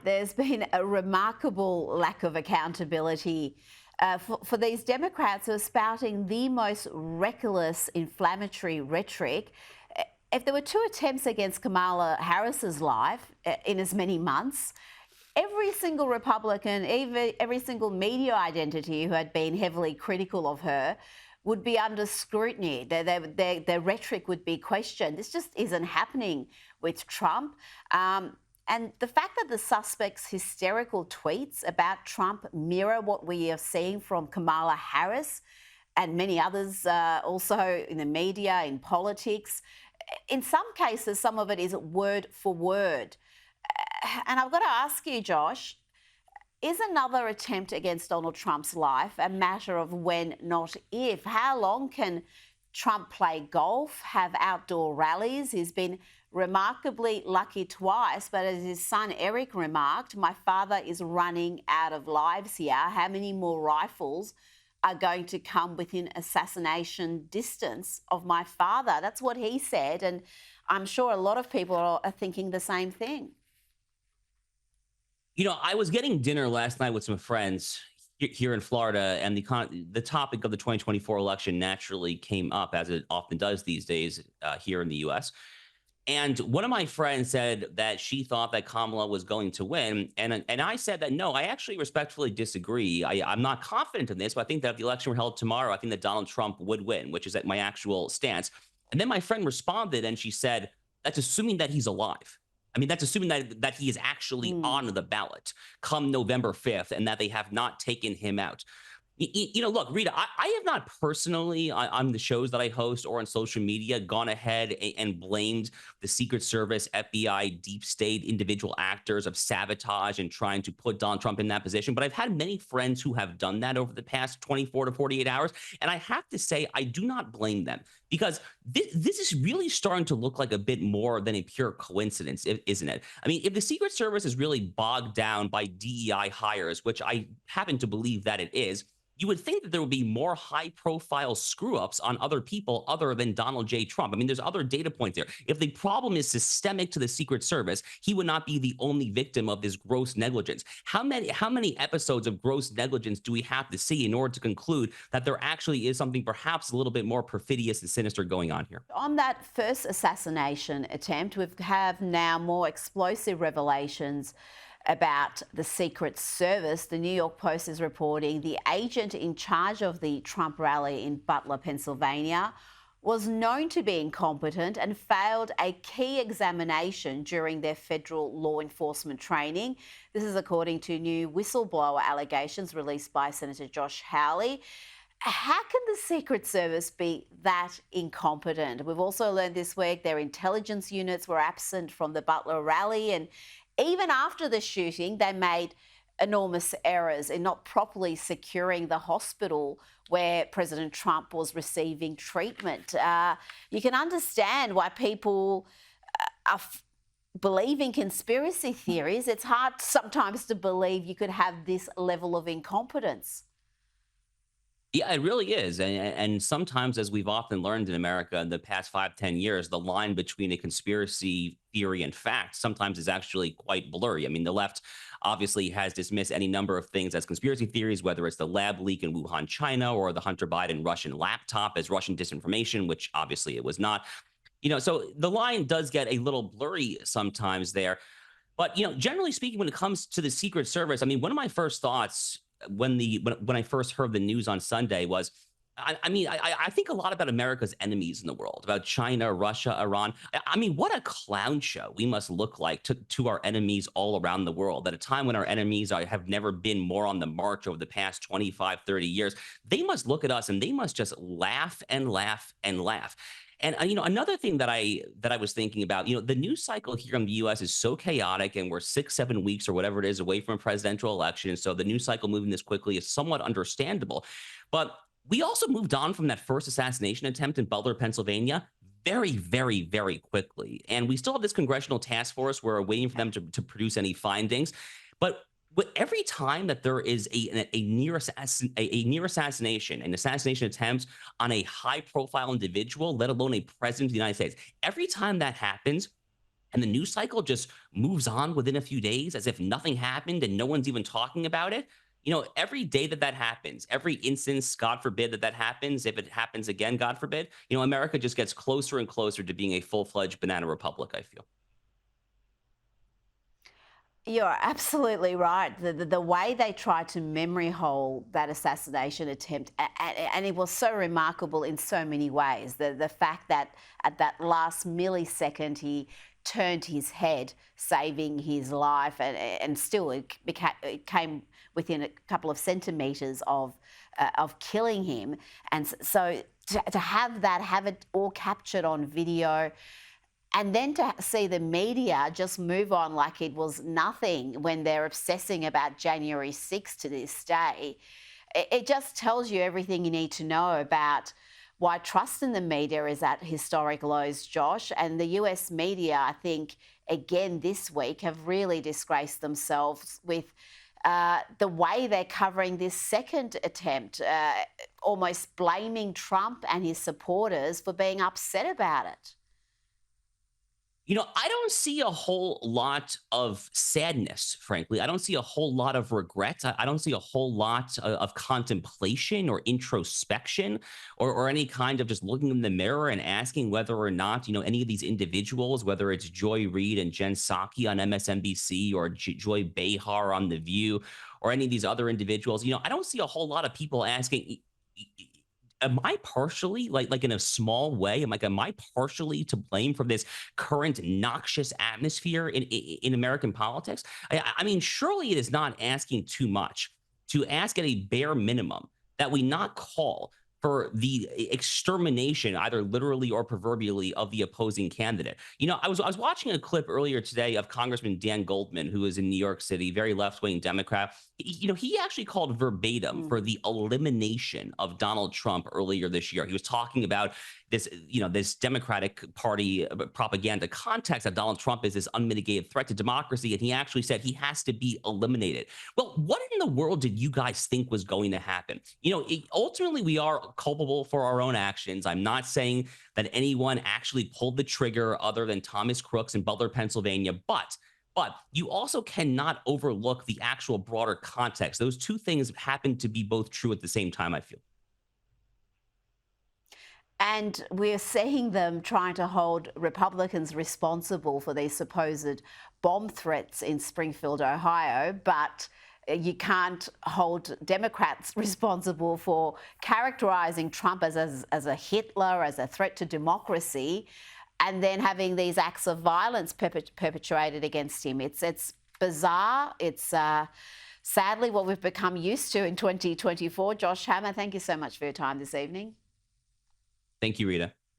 There's been a remarkable lack of accountability for these Democrats who are spouting the most reckless, inflammatory rhetoric. If there were two attempts against Kamala Harris's life in as many months, every single Republican, even every single media identity who had been heavily critical of her would be under scrutiny. Their rhetoric would be questioned. This just isn't happening with Trump. And the fact that the suspect's hysterical tweets about Trump mirror what we are seeing from Kamala Harris and many others also in the media, in politics, in some cases, some of it is word for word. And I've got to ask you, Josh, is another attempt against Donald Trump's life a matter of when, not if? How long can Trump play golf, have outdoor rallies? He's been remarkably lucky twice, but as his son Eric remarked, my father is running out of lives here. How many more rifles are going to come within assassination distance of my father? That's what he said, and I'm sure a lot of people are thinking the same thing. I was getting dinner last night with some friends here in Florida, and the topic of the 2024 election naturally came up, as it often does these days here in the U.S. And one of my friends said that she thought that Kamala was going to win, and I said that no, I actually respectfully disagree. I'm not confident in this, but I think that if the election were held tomorrow, I think that Donald Trump would win, which is at my actual stance. And then my friend responded, and she said, "That's assuming that he's alive." I mean, that's assuming that he is actually Mm. on the ballot come November 5th and that they have not taken him out. Look, Rita, I have not personally on the shows that I host or on social media gone ahead and blamed the Secret Service, FBI, deep state, individual actors of sabotage and trying to put Donald Trump in that position. But I've had many friends who have done that over the past 24 to 48 hours. And I have to say, I do not blame them because this is really starting to look like a bit more than a pure coincidence, isn't it? I mean, if the Secret Service is really bogged down by DEI hires, which I happen to believe that it is, you would think that there would be more high profile screw ups on other people other than Donald J. Trump. I mean, there's other data points there. If the problem is systemic to the Secret Service, he would not be the only victim of this gross negligence. How many episodes of gross negligence do we have to see in order to conclude that there actually is something perhaps a little bit more perfidious and sinister going on here? On that first assassination attempt, we have now more explosive revelations about the Secret Service. The New York Post is reporting the agent in charge of the Trump rally in Butler, Pennsylvania, was known to be incompetent and failed a key examination during their federal law enforcement training. This is according to new whistleblower allegations released by Senator Josh Hawley. How can the Secret Service be that incompetent? We've also learned this week their intelligence units were absent from the Butler rally, and even after the shooting, they made enormous errors in not properly securing the hospital where President Trump was receiving treatment. You can understand why people are believing conspiracy theories. It's hard sometimes to believe you could have this level of incompetence. Yeah, it really is. And sometimes, as we've often learned in America in the past 5, 10 years, the line between a conspiracy theory and fact sometimes is actually quite blurry. I mean, the left obviously has dismissed any number of things as conspiracy theories, whether it's the lab leak in Wuhan, China, or the Hunter Biden Russian laptop as Russian disinformation, which obviously it was not. So the line does get a little blurry sometimes there. But generally speaking, when it comes to the Secret Service, I mean, one of my first thoughts when I first heard the news on Sunday was, I think a lot about America's enemies in the world, about China, Russia, Iran. I mean, what a clown show we must look like to our enemies all around the world at a time when our enemies have never been more on the march over the past 25, 30 years. They must look at us and they must just laugh and laugh and laugh. And another thing that I was thinking about, the news cycle here in the U.S. is so chaotic, and we're 6, 7 weeks or whatever it is away from a presidential election. And so the news cycle moving this quickly is somewhat understandable. But we also moved on from that first assassination attempt in Butler, Pennsylvania, very, very, very quickly. And we still have this congressional task force. We're waiting for them to produce any findings. But every time that there is a near assassination, an assassination attempt on a high profile individual, let alone a president of the United States, every time that happens, and the news cycle just moves on within a few days as if nothing happened and no one's even talking about it. Every day that that happens, every instance, God forbid that that happens, if it happens again, God forbid, America just gets closer and closer to being a full-fledged banana republic, I feel. You're absolutely right. The way they tried to memory hole that assassination attempt, and it was so remarkable in so many ways. The fact that at that last millisecond he turned his head, saving his life, and still it came within a couple of centimetres of killing him. And so to have it all captured on video. And then to see the media just move on like it was nothing when they're obsessing about January 6th to this day, it just tells you everything you need to know about why trust in the media is at historic lows, Josh. And the US media, I think, again this week have really disgraced themselves with the way they're covering this second attempt, almost blaming Trump and his supporters for being upset about it. I don't see a whole lot of sadness, frankly. I don't see a whole lot of regret. I don't see a whole lot of contemplation or introspection or any kind of just looking in the mirror and asking whether or not, any of these individuals, whether it's Joy Reid and Jen Psaki on MSNBC or Joy Behar on The View or any of these other individuals, I don't see a whole lot of people asking, am I partially like in a small way? Am I partially to blame for this current noxious atmosphere in American politics? I mean, surely it is not asking too much to ask at a bare minimum that we not call for the extermination, either literally or proverbially, of the opposing candidate. I was watching a clip earlier today of Congressman Dan Goldman, who is in New York City, very left-wing Democrat. He actually called verbatim for the elimination of Donald Trump earlier this year. He was talking about this Democratic Party propaganda context that Donald Trump is this unmitigated threat to democracy, and he actually said he has to be eliminated. Well, what in the world did you guys think was going to happen? Ultimately, we are culpable for our own actions. I'm not saying that anyone actually pulled the trigger other than Thomas Crooks in Butler, Pennsylvania, but you also cannot overlook the actual broader context. Those two things happen to be both true at the same time, I feel. And we're seeing them trying to hold Republicans responsible for these supposed bomb threats in Springfield, Ohio, but you can't hold Democrats responsible for characterizing Trump as a Hitler, as a threat to democracy, and then having these acts of violence perpetrated against him. It's bizarre. It's sadly what we've become used to in 2024. Josh Hammer, thank you so much for your time this evening. Thank you, Rita.